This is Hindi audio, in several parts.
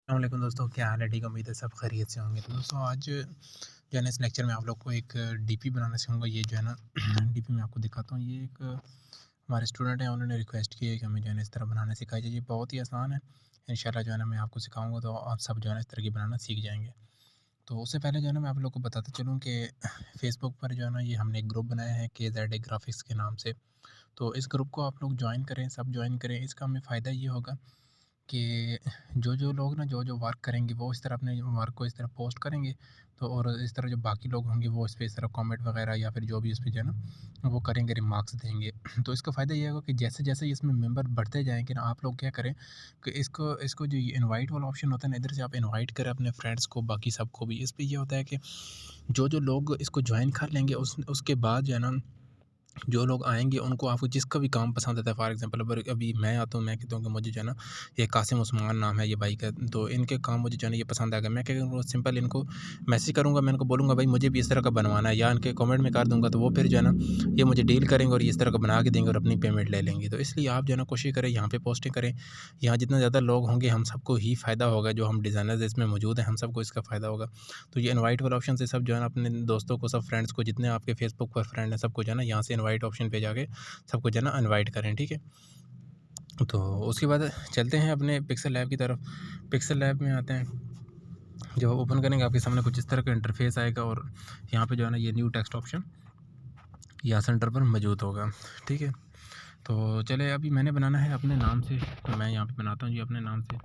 अस्सलामुअलैकुम दोस्तों, क्या हाल है? ठीक है, उम्मीद है सब खैरियत से होंगे। तो दोस्तों आज जो है ना इस लेक्चर में आप लोग को एक डीपी बनाना सिखाऊँगा। ये जो है ना डीपी मैं आपको दिखाता हूँ। ये एक हमारे स्टूडेंट हैं, उन्होंने रिक्वेस्ट की है कि हमें जो है ना इस तरह बनाना सिखाया जाए। ये बहुत ही आसान है। इंशाल्लाह जो है ना मैं आपको सिखाऊँगा तो आप सब जो है ना इस तरह की बनाना सीख जाएँगे। तो उससे पहले जो है ना मैं आप लोग को बताता चलूँ कि फ़ेसबुक पर जो है ना ये हमने एक ग्रुप बनाया है KZA ग्राफ़िक्स के नाम से। तो इस ग्रुप को आप लोग जॉइन करें, सब जॉइन करें। इसका हमें फ़ायदा ये होगा कि जो लोग ना जो वर्क करेंगे वो इस तरह अपने वर्क को इस तरह पोस्ट करेंगे। तो और इस तरह जो बाकी लोग होंगे वो इस पे इस तरह कमेंट वगैरह या फिर जो भी इस पे जो है ना वो करेंगे, रिमार्क्स देंगे। तो इसका फ़ायदा ये होगा कि जैसे-जैसे इसमें मेंबर बढ़ते जाएँगे ना, आप लोग क्या करें कि इसको इसको जो ये इनवाइट वाला ऑप्शन होता है ना, इधर से आप इनवाइट करें अपने फ्रेंड्स को, बाकी सबको भी। इस पे ये होता है कि जो लोग इसको जॉइन कर लेंगे उसके बाद जो है ना जो लोग आएँगे उनको आपको जिसका भी काम पसंद आता है, फ़ॉर एग्ज़ाम्पल अगर अभी मैं आता हूँ, मैं कहता हूँ कि मुझे जो है ना ये कासिम उस्मान नाम है ये भाई का, तो इनके काम मुझे जो है ना ये पसंद आ गया। मैं क्या करूँगा, सिंपल इनको मैसेज करूँगा, मैं इनको बोलूँगा भाई मुझे भी इस तरह का बनवाना है, या इनके कमेंट में कर दूँगा, तो वो फिर जो है ना ये मुझे डील करेंगे और इस तरह का बना के देंगे और अपनी पेमेंट ले लेंगे। तो इसलिए आप जो है ना कोशिश करें यहाँ पे पोस्टिंग करें। यहाँ जितना ज़्यादा लोग होंगे हम सबको ही फ़ायदा होगा, जो हम डिज़ाइनर्स इसमें मौजूद हैं हम सबको इसका फ़ायदा होगा। तो ये इनवाइट वाला ऑप्शन से सब जो है ना अपने दोस्तों को, सब फ्रेंड्स को, जितने आपके फेसबुक पर फ्रेंड हैं सबको जो है ना यहाँ से इनवाइट ऑप्शन पे जाके सबको जो है ना इनवाइट करें, ठीक है? तो उसके बाद चलते हैं अपने पिक्सल लैब की तरफ। पिक्सल लैब में आते हैं, जब ओपन करेंगे आपके सामने कुछ इस तरह का इंटरफेस आएगा और यहाँ पे जो है ना ये न्यू टेक्स्ट ऑप्शन यहाँ सेंटर पर मौजूद होगा, ठीक है? तो चलिए अभी मैंने बनाना है अपने नाम से, तो मैं यहाँ पे बनाता हूँ जी अपने नाम से,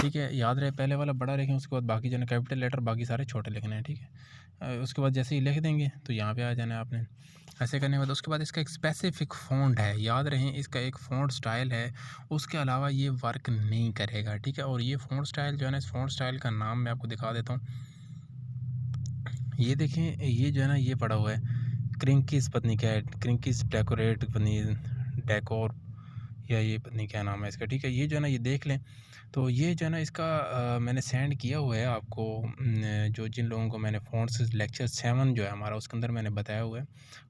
ठीक है? याद रहे पहले वाला बड़ा लिखें, उसके बाद बाकी जो है ना कैपिटल लेटर, बाकी सारे छोटे लिखने हैं, ठीक है? उसके बाद जैसे ही लिख देंगे तो यहाँ पे आ जाना है आपने। ऐसे करने के बाद उसके बाद इसका एक स्पेसिफिक फ़ॉन्ट है, याद रहें इसका एक फ़ॉन्ट स्टाइल है, उसके अलावा ये वर्क नहीं करेगा, ठीक है? और ये फ़ॉन्ट स्टाइल जो है ना, इस फ़ॉन्ट स्टाइल का नाम मैं आपको दिखा देता हूँ। ये देखें, ये जो है ना ये पड़ा हुआ है क्रिंकिस, पता नहीं क्या है, क्रिंकिस डेकोरेट, पता नहीं डेकोर, या ये पता नहीं क्या नाम है इसका, ठीक है? ये जो है ना ये देख लें। तो ये जो है ना इसका मैंने सेंड किया हुआ है आपको, जो जिन लोगों को मैंने फ़ॉन्ट्स लेक्चर 7 जो है हमारा उसके अंदर मैंने बताया हुआ है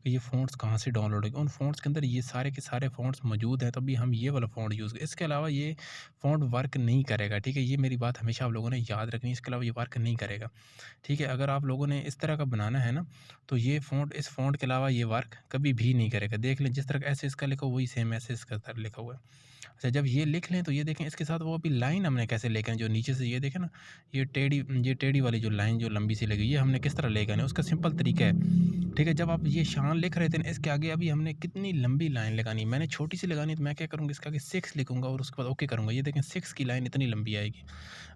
कि ये फ़ॉन्ट्स कहाँ से डाउनलोड होंगे। उन फ़ॉन्ट्स के अंदर ये सारे के सारे फ़ॉन्ट्स मौजूद हैं, तो अभी हम ये वाला फ़ॉन्ट यूज़ करें। इसके अलावा ये फ़ॉन्ट वर्क नहीं करेगा, ठीक है? ये मेरी बात हमेशा आप लोगों ने याद रखनी है, इसके अलावा ये वर्क नहीं करेगा, ठीक है? अगर आप लोगों ने इस तरह का बनाना है ना, तो ये फ़ॉन्ट, इस फ़ॉन्ट के अलावा ये वर्क कभी भी नहीं करेगा। देख लें जिस तरह का ऐसे इसका लिखा हुआ वही सेम ऐसे इसका तरह लिखा हुआ है। अच्छा, जब ये लिख लें तो ये देखें इसके साथ वो अभी लाइन हमने कैसे लेके आनी, जो नीचे से ये देखें ना, ये टेढ़ी वाली जो लाइन जो लंबी सी लगी ये हमने किस तरह लेके आनी है, उसका सिंपल तरीका है, ठीक है? जब आप ये शान लिख रहे थे ना, इसके आगे अभी हमने कितनी लंबी लाइन लगानी है, मैंने छोटी सी लगानी है, तो मैं क्या करूँगा इसके आगे 6 लिखूँगा और उसके बाद ओके करूँगा। ये देखें 6 की लाइन इतनी लंबी आएगी।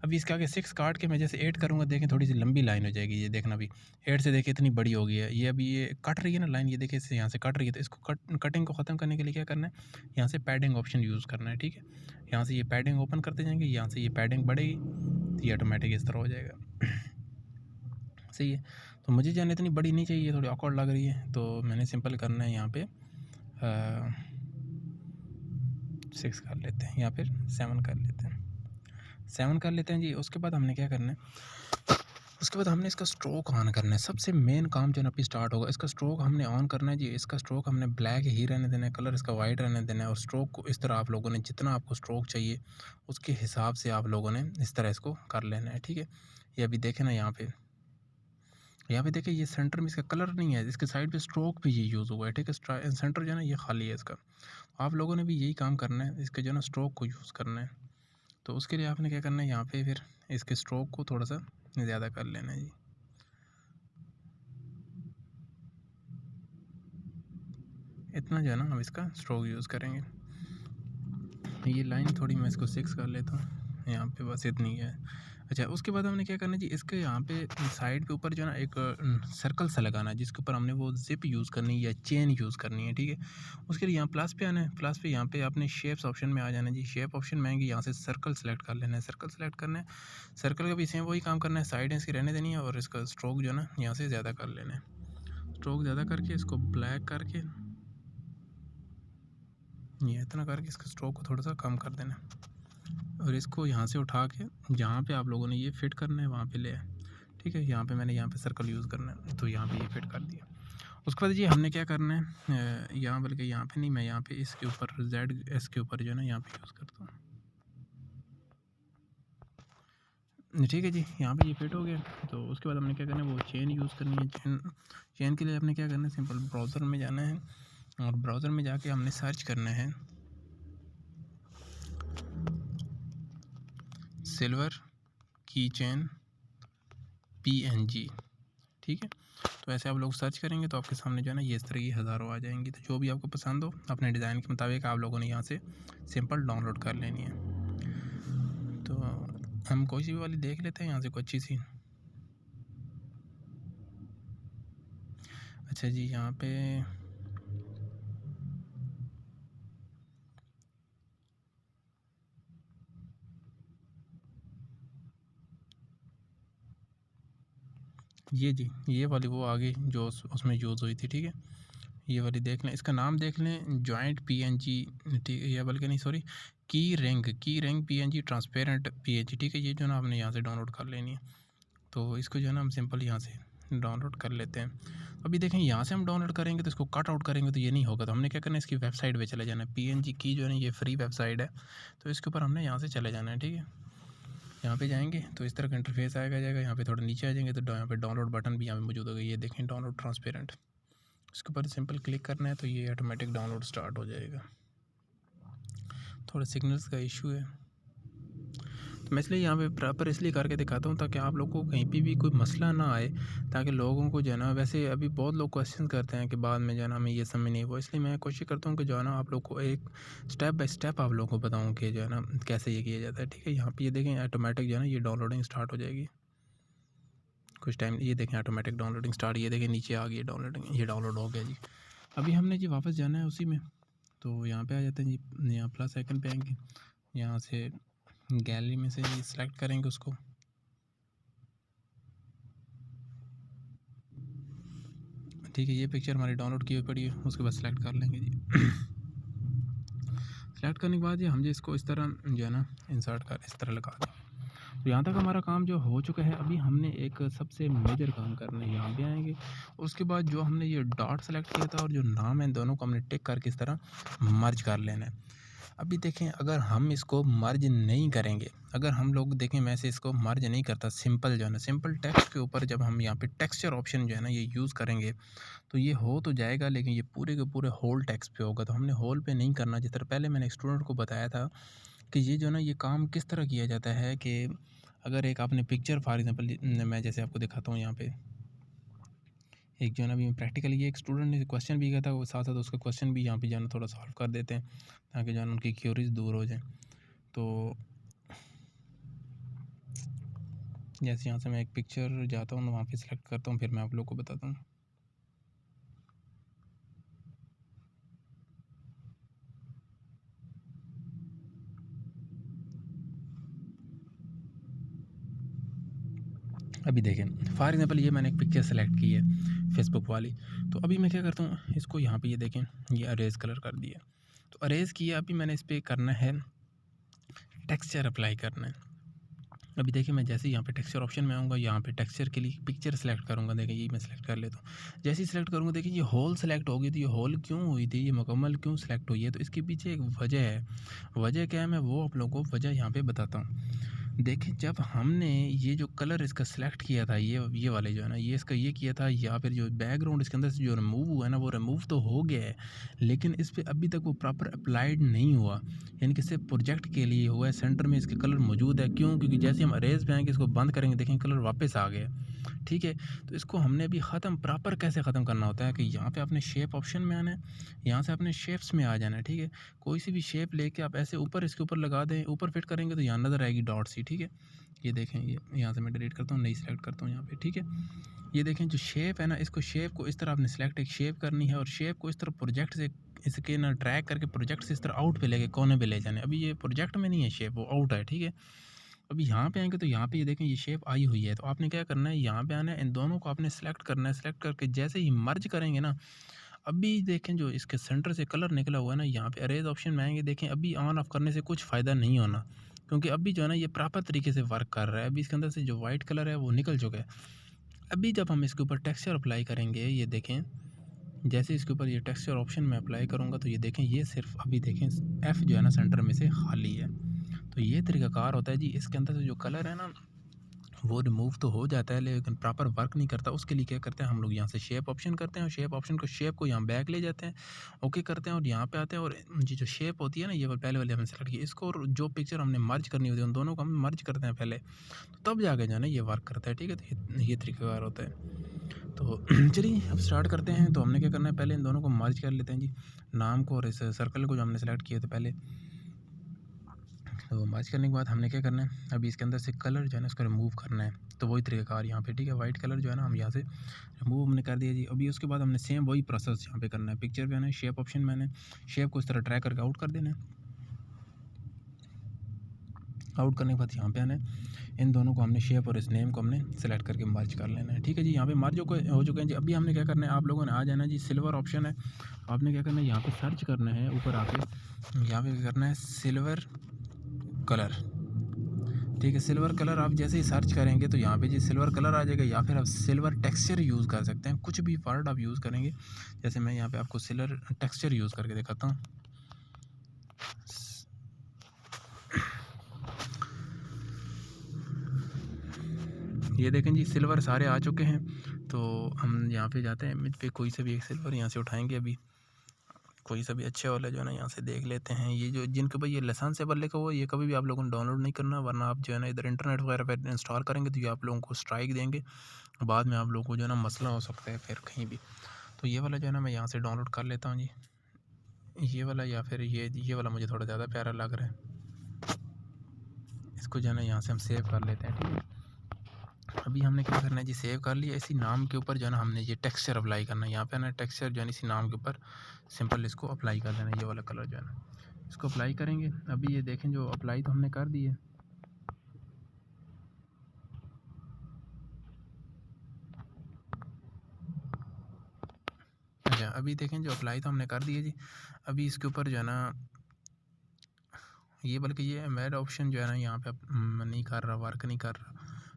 अभी इसके आगे 6 काट के मैं जैसे 8 करूँगा, देखें थोड़ी सी लंबी लाइन हो जाएगी, ये देखना अभी 8 से देखिए इतनी बड़ी हो गई है। ये अभी ये कट रही है ना लाइन, ये देखिए इससे यहाँ से कट रही है, तो इसको कटिंग को ख़त्म करने के लिए क्या करना है, यहाँ से पैडिंग ऑप्शन यूज़ करना है, ठीक है? यहाँ से ये पैडिंग ओपन करते जाएँगे, यहाँ से ये पैडिंग बढ़ेगी, तो ये ऑटोमेटिक इस तरह हो जाएगा। सही है। तो मुझे जो है ना इतनी बड़ी नहीं चाहिए, थोड़ी ऑकवर्ड लग रही है, तो मैंने सिंपल करना है यहाँ पे 6 कर लेते हैं या फिर 7 कर लेते हैं। 7 कर लेते हैं जी। उसके बाद हमने क्या करना है, उसके बाद हमने इसका स्ट्रोक ऑन करना है। सबसे मेन काम जो है ना अभी स्टार्ट होगा, इसका स्ट्रोक हमने ऑन करना है जी। इसका स्ट्रोक हमने ब्लैक ही रहने देना है, कलर इसका वाइट रहने देना है, और स्ट्रोक को इस तरह आप लोगों ने जितना आपको स्ट्रोक चाहिए उसके हिसाब से आप लोगों ने इस तरह इसको कर लेना है, ठीक है? ये अभी देखें ना यहाँ पे देखिए ये सेंटर में इसका कलर नहीं है, इसके साइड पे स्ट्रोक भी ये यूज़ हुआ है, ठीक है? सेंटर जो है ना ये खाली है इसका। आप लोगों ने भी यही काम करना है, इसके जो है ना स्ट्रोक को यूज़ करना है। तो उसके लिए आपने क्या करना है, यहाँ पे फिर इसके स्ट्रोक को थोड़ा सा ज़्यादा कर लेना है जी। इतना जो है ना हम इसका स्ट्रोक यूज़ करेंगे। ये लाइन थोड़ी मैं इसको 6 कर लेता हूँ, यहाँ पे बस इतनी है। अच्छा, उसके बाद हमने क्या करना है जी, इसके यहाँ पे साइड के ऊपर जो है ना एक सर्कल सा लगाना है, जिसके ऊपर हमने वो ज़िप यूज़ करनी है या चेन यूज़ करनी है, ठीक है? उसके लिए यहाँ प्लस पे आना है, प्लस पे यहाँ पे आपने शेप्स ऑप्शन में आ जाना है जी। शेप ऑप्शन में आएँगे, यहाँ से सर्कल सेलेक्ट कर लेना है, सर्कल सेलेक्ट करना है। सर्कल का भी सेम वही काम करना है, साइड इसकी रहने देनी है और इसका स्ट्रोक जो है ना यहाँ से ज़्यादा कर लेना है। स्ट्रोक ज़्यादा करके इसको ब्लैक करके ये इतना करके इसका स्ट्रोक को थोड़ा सा कम कर देना है, और इसको यहाँ से उठा के जहाँ पे आप लोगों ने ये फिट करना है वहाँ पे ले आए, ठीक है? यहाँ पे मैंने यहाँ पे सर्कल यूज़ करना है, तो यहाँ पे ये फिट कर दिया। उसके बाद ये हमने क्या करना है, यहाँ बल्कि यहाँ पे नहीं, मैं यहाँ पे इसके ऊपर जेड एस के ऊपर जो है ना यहाँ पे यूज़ करता हूँ। ठीक है जी, यहाँ पे ये फिट हो गया। तो उसके बाद हमने क्या करना है, वो चेन यूज़ करनी है। चेन के लिए आपने क्या करना है, सिंपल ब्राउज़र में जाना है और ब्राउज़र में जाके हमने सर्च करना है सिल्वर की चेन PNG। ठीक है, तो ऐसे आप लोग सर्च करेंगे तो आपके सामने जो है ना ये इस तरह की हज़ारों आ जाएंगी। तो जो भी आपको पसंद हो अपने डिज़ाइन के मुताबिक आप लोगों ने यहाँ से सिंपल डाउनलोड कर लेनी है। तो हम कोई सी भी वाली देख लेते हैं यहाँ से, कोई अच्छी सी। अच्छा जी, यहाँ पे ये जी, ये वाली वो आ गई जो उसमें यूज़ हुई थी। ठीक है, ये वाली देख लें, इसका नाम देख लें, जॉइंट PNG। ठीक है, या बल्कि नहीं सॉरी, की रिंग PNG ट्रांसपेरेंट PNG। ठीक है, ये जो ना आपने यहाँ से डाउनलोड कर लेनी है। तो इसको जो है ना हम सिंपल यहाँ से डाउनलोड कर लेते हैं। अभी देखें, यहाँ से हम डाउनलोड करेंगे तो इसको कट आउट करेंगे तो ये नहीं होगा। तो हमने क्या करना है, इसकी वेबसाइट पे चले जाना है। PNG की जो है ना ये फ्री वेबसाइट है, तो इसके ऊपर हमने यहाँ से चले जाना है। ठीक है, यहाँ पे जाएंगे तो इस तरह का इंटरफेस आएगा जाएगा। यहाँ पे थोड़ा नीचे आ जाएंगे तो यहाँ पे डाउनलोड बटन भी यहाँ पे मौजूद होगा। ये देखें, डाउनलोड ट्रांसपेरेंट, इसके ऊपर सिंपल क्लिक करना है तो ये ऑटोमेटिक डाउनलोड स्टार्ट हो जाएगा। थोड़ा सिग्नल्स का इशू है, तो मैं इसलिए यहाँ पे प्रॉपर इसलिए करके दिखाता हूँ ताकि आप लोगों को कहीं पे भी कोई मसला ना आए, ताकि लोगों को जो है ना, वैसे अभी बहुत लोग क्वेश्चन करते हैं कि बाद में जो है ना हमें ये समझ नहीं हुआ। इसलिए मैं कोशिश करता हूँ कि जो है ना आप लोग को एक स्टेप बाय स्टेप आप लोगों को बताऊँ कि जो है ना कैसे ये किया जाता है। ठीक है, यहाँ पर ये देखें ऑटोमेटिक जो है ना ये डाउनलोडिंग स्टार्ट हो जाएगी कुछ टाइम। ये देखें ऑटोमेटिक डाउनलोडिंग स्टार्ट, ये देखें नीचे आ गई डाउनलोडिंग, ये डाउनलोड हो गया जी। अभी हमने जी वापस जाना है उसी में, तो यहाँ पे आ जाते हैं जी, यहाँ प्लस आइकन पे आएंगे, यहाँ से गैलरी में से सिलेक्ट करेंगे उसको। ठीक है, ये पिक्चर हमारी डाउनलोड की हुई पड़ी है, उसके बाद सेलेक्ट कर लेंगे जी। सेलेक्ट करने के बाद ये हम जो इसको इस तरह जो है ना इंसर्ट कर इस तरह लगा दें। तो यहाँ तक हमारा काम जो हो चुका है। अभी हमने एक सबसे मेजर काम करना है, यहाँ पे आएंगे। उसके बाद जो हमने ये डॉट सेलेक्ट किया था और जो नाम है दोनों को हमने टिक करके इस तरह मर्ज कर लेना है। अभी देखें, अगर हम इसको मर्ज नहीं करेंगे, अगर हम लोग देखें मैं से इसको मर्ज नहीं करता, सिंपल जो है ना सिंपल टेक्स्ट के ऊपर जब हम यहाँ पे टेक्सचर ऑप्शन जो है ना ये यूज़ करेंगे तो ये हो तो जाएगा, लेकिन ये पूरे के पूरे होल टेक्स्ट पे होगा। तो हमने होल पे नहीं करना। जिस तरह पहले मैंने स्टूडेंट को बताया था कि ये जो है ना ये काम किस तरह किया जाता है कि अगर एक आपने पिक्चर फॉर एग्जांपल मैं जैसे आपको दिखाता हूँ यहाँ पे एक जो है ना अभी प्रैक्टिकली ये एक स्टूडेंट ने क्वेश्चन भी किया था, वो साथ साथ उसका क्वेश्चन भी यहाँ पे जो है ना थोड़ा सॉल्व कर देते हैं ताकि जो है ना उनकी क्यूरीज दूर हो जाए। तो जैसे यहाँ से मैं एक पिक्चर जाता हूँ वहाँ पे सेलेक्ट करता हूँ, फिर मैं आप लोग को बताता हूँ। अभी देखें फॉर एग्जांपल ये मैंने एक पिक्चर सेलेक्ट की है फेसबुक वाली। तो अभी मैं क्या करता हूँ, इसको यहाँ पे ये देखें ये अरेज कलर कर दिया। तो अरेज किया, अभी मैंने इस पर करना है टेक्सचर अप्लाई करना है। अभी देखिए मैं जैसे यहाँ पे टेक्सचर ऑप्शन में आऊँगा, यहाँ पे टेक्सचर के लिए पिक्चर सेलेक्ट करूँगा। देखिए ये मैं सेलेक्ट कर लेता हूँ। जैसे ही सेलेक्ट करूँगा देखिए ये होल सेलेक्ट हो गई। तो ये होल क्यों हुई थी, ये मुकम्मल क्यों सेलेक्ट हुई है, तो इसके पीछे एक वजह है। वजह क्या है, मैं वो आप लोगों को वजह यहाँ पे बताता हूँ। देखिए जब हमने ये जो कलर इसका सेलेक्ट किया था, ये वाले जो है ना ये इसका ये किया था, या फिर जो बैकग्राउंड इसके अंदर से जो रिमूव हुआ है ना वो रिमूव तो हो गया है, लेकिन इस पर अभी तक वो प्रॉपर अप्लाइड नहीं हुआ। यानी कि सिर्फ प्रोजेक्ट के लिए हुआ है। सेंटर में इसके कलर मौजूद है, क्यों, क्योंकि जैसे हम अरेज पे आएंगे इसको बंद करेंगे देखें कलर वापस आ गया। ठीक है, तो इसको हमने अभी ख़त्म प्रॉपर कैसे ख़त्म करना होता है कि यहाँ पे आपने शेप ऑप्शन में आना है, यहाँ से आपने शेप्स में आ जाना है। ठीक है, कोई सी भी शेप लेके आप ऐसे ऊपर इसके ऊपर लगा दें, ऊपर फिट करेंगे तो यहाँ नज़र आएगी डॉट सी। ठीक है, ये देखें, ये यहाँ से मैं डिलीट करता हूँ, नई सेलेक्ट करता हूँ यहाँ पे। ठीक है, ये देखें जो शेप है ना, इसको शेप को इस तरह आपने सेलेक्ट एक शेप करनी है और शेप को इस तरह प्रोजेक्ट से इसके ना ड्रैग करके प्रोजेक्ट से इस तरह आउट पे लेके कोने पे ले जाने। अभी ये प्रोजेक्ट में नहीं है शेप, वो आउट है। ठीक है, अभी यहाँ पे आएंगे तो यहाँ पे ये देखें ये शेप आई हुई है। तो आपने क्या करना है, यहाँ पे आना है, इन दोनों को आपने सेलेक्ट करना है। सेलेक्ट करके जैसे ही मर्ज करेंगे ना, अभी देखें जो इसके सेंटर से कलर निकला हुआ है ना, यहाँ पे अरेज ऑप्शन में आएंगे, देखें अभी ऑन ऑफ करने से कुछ फ़ायदा नहीं होना, क्योंकि अभी जो है ना ये प्रॉपर तरीके से वर्क कर रहा है। अभी इसके अंदर से जो वाइट कलर है वो निकल चुका है। अभी जब हम इसके ऊपर टेक्सचर अप्लाई करेंगे, ये देखें जैसे इसके ऊपर ये टेक्सचर ऑप्शन में अप्लाई करूँगा तो ये देखें ये सिर्फ अभी देखें एफ़ जो है ना सेंटर में से खाली है। तो ये तरीकाकार होता है जी। इसके अंदर से जो कलर है ना वो रिमूव तो हो जाता है लेकिन प्रॉपर वर्क नहीं करता। उसके लिए क्या करते हैं हम लोग, यहाँ से शेप ऑप्शन करते हैं और शेप को यहाँ बैक ले जाते हैं, ओके करते हैं और यहाँ पे आते हैं और ये जो शेप होती है ना, ये पहले वाले हमने सेलेक्ट किया, इसको और जो पिक्चर हमने मर्ज करनी होती है उन दोनों को हम मर्ज करते हैं पहले, तो तब जाके जो है ना ये वर्क करता है। ठीक है, तो ये तरीक़ाकार होता है। तो चलिए अब स्टार्ट करते हैं। तो हमने क्या करना है, पहले इन दोनों को मर्ज कर लेते हैं जी, नाम को और इस सर्कल को जो हमने सेलेक्ट किए थे पहले। तो मर्ज करने के बाद हमने क्या करना है, अभी इसके अंदर से कलर जो है ना इसको रिमूव करना है। तो वही तरीक़ाकार यहाँ पे, ठीक है, वाइट कलर जो है ना हम यहाँ से रिमूव हमने कर दिया जी। अभी उसके बाद हमने सेम वही प्रोसेस यहाँ पे करना है। पिक्चर जो है ना, शेप ऑप्शन मैंने शेप को इस तरह ड्रैग करके आउट कर देना है। आउट करने के बाद यहाँ पे आना है, इन दोनों को हमने शेप और इस नेम को हमने सेलेक्ट करके मर्ज कर लेना है। ठीक है जी, यहाँ पे मर्ज हो चुके हैं जी। अभी हमने क्या करना है, आप लोगों ने आ जाना जी, सिल्वर ऑप्शन है, आपने क्या करना है यहाँ पे सर्च करना है, ऊपर आके यहाँ पे क्या करना है, सिल्वर कलर। ठीक है, सिल्वर कलर आप जैसे ही सर्च करेंगे तो यहाँ पे जी सिल्वर कलर आ जाएगा, या फिर आप सिल्वर टेक्सचर यूज़ कर सकते हैं। कुछ भी वर्ड आप यूज़ करेंगे, जैसे मैं यहाँ पे आपको सिल्वर टेक्सचर यूज़ करके दिखाता हूँ। ये देखें जी, सिल्वर सारे आ चुके हैं। तो हम यहाँ पे जाते हैं, इमेज पे कोई सा भी एक सिल्वर यहाँ से उठाएंगे, अभी कोई सा भी अच्छे वाला जो है ना यहाँ से देख लेते हैं। ये जो जिनके भाई ये लाइसेंसेबल लिखा हुआ है, ये कभी भी आप लोगों ने डाउनलोड नहीं करना, वरना आप जो है ना इधर इंटरनेट वगैरह पर इंस्टॉल करेंगे तो ये आप लोगों को स्ट्राइक देंगे, बाद में आप लोगों को जो है ना मसला हो सकता है फिर कहीं भी। तो ये वाला जो है ना मैं यहाँ से डाउनलोड कर लेता हूँ जी, ये वाला, या फिर ये वाला मुझे थोड़ा ज़्यादा प्यारा लग रहा है। इसको जो है ना यहाँ से हम सेव कर लेते हैं। ठीक है, अभी हमने क्या करना है जी, सेव कर लिया। इसी नाम के ऊपर जो है ना हमने ये टेक्सचर अप्लाई करना है। यहाँ पे ना टेक्सचर जो है इसी नाम के ऊपर सिंपल इसको अप्लाई कर देना है। ये वाला कलर जो है ना इसको अप्लाई करेंगे। अभी ये देखें, जो अप्लाई तो हमने कर दी है। अच्छा, अभी देखें, जो अप्लाई तो हमने कर दिया जी। अभी इसके ऊपर जो है ना ये, बल्कि ये एम्बेड ऑप्शन जो है ना यहाँ पे नहीं कर रहा, वर्क नहीं कर रहा।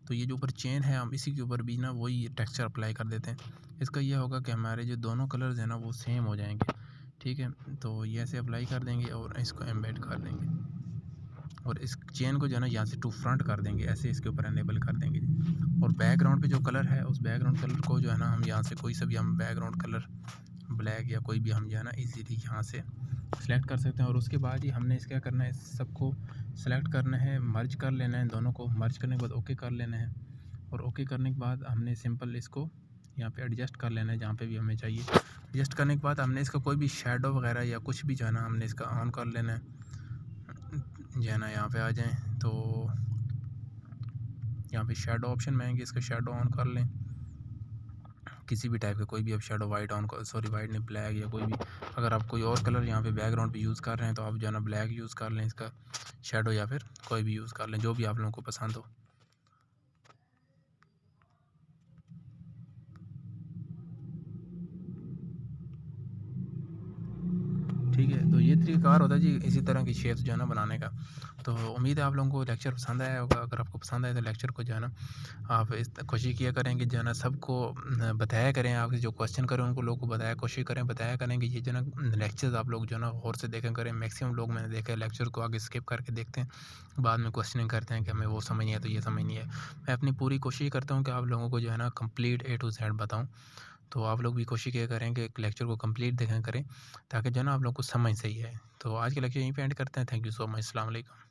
तो ये जो ऊपर चेन है, हम इसी के ऊपर भी ना वही टेक्सचर अप्लाई कर देते हैं। इसका ये होगा कि हमारे जो दोनों कलर्स हैं ना वो सेम हो जाएंगे। ठीक है, तो ये ऐसे अप्लाई कर देंगे और इसको एम्बेड कर देंगे और इस चेन को जो है ना यहाँ से टू फ्रंट कर देंगे, ऐसे इसके ऊपर एनेबल कर देंगे। और बैकग्राउंड पे जो कलर है, उस बैकग्राउंड कलर को जो है ना हम यहाँ से कोई सा भी हम बैकग्राउंड कलर ब्लैक या कोई भी हम जो है ना इजीली यहाँ से सेलेक्ट कर सकते हैं। और उसके बाद ही हमने इस क्या करना है, इस सबको सेलेक्ट करना है, मर्ज कर लेना है, दोनों को मर्ज करने के बाद ओके कर लेना है। और ओके करने के बाद हमने सिंपल इसको यहाँ पे एडजस्ट कर लेना है जहाँ पे भी हमें चाहिए। एडजस्ट करने के बाद हमने इसका कोई भी शेडो वगैरह या कुछ भी जो है ना हमने इसका ऑन कर लेना है। जो है ना यहाँ पे आ जाएँ तो यहाँ पे शेडो ऑप्शन में आएंगे, इसका शेडो ऑन कर लें, किसी भी टाइप का कोई भी आप शेडो वाइट ऑन कर, सॉरी वाइट नहीं, ब्लैक या कोई भी। अगर आप कोई और कलर यहाँ पे बैकग्राउंड पे यूज़ कर रहे हैं तो आप जो है ना ब्लैक यूज़ कर लें इसका शेडो, या फिर कोई भी यूज़ कर लें, जो भी आप लोगों को पसंद हो। ठीक है, तो ये तरीक़ाकार होता है जी इसी तरह की शेप्स जो है ना बनाने का। तो उम्मीद है आप लोगों को लेक्चर पसंद आया होगा। अगर आपको पसंद आए तो लेक्चर को जो है ना आप इस कोशिश किया करें कि जो है ना सबको बताया करें, आपके जो क्वेश्चन करें उनको लोगों को बताया कोशिश करें, बताया करें कि ये जो है ना लेक्चर्स आप लोग जो है ना गौर से देखा करें। मैक्सिमम लोग मैंने देखा है लेक्चर को आगे स्किप करके देखते हैं, बाद में क्वेश्चनिंग करते हैं कि हमें वो समझ नहीं है तो ये समझ नहीं है। मैं अपनी पूरी कोशिश करता हूँ कि आप लोगों को जो है ना कंप्लीट A to Z बताऊँ। तो आप लोग भी कोशिश किया करें कि लेक्चर को कंप्लीट देखा करें, ताकि जो है ना आप लोग को समझ सही है। तो आज के लेक्चर यहीं पे एंड करते हैं। Thank you so much. अस्सलाम वालेकुम।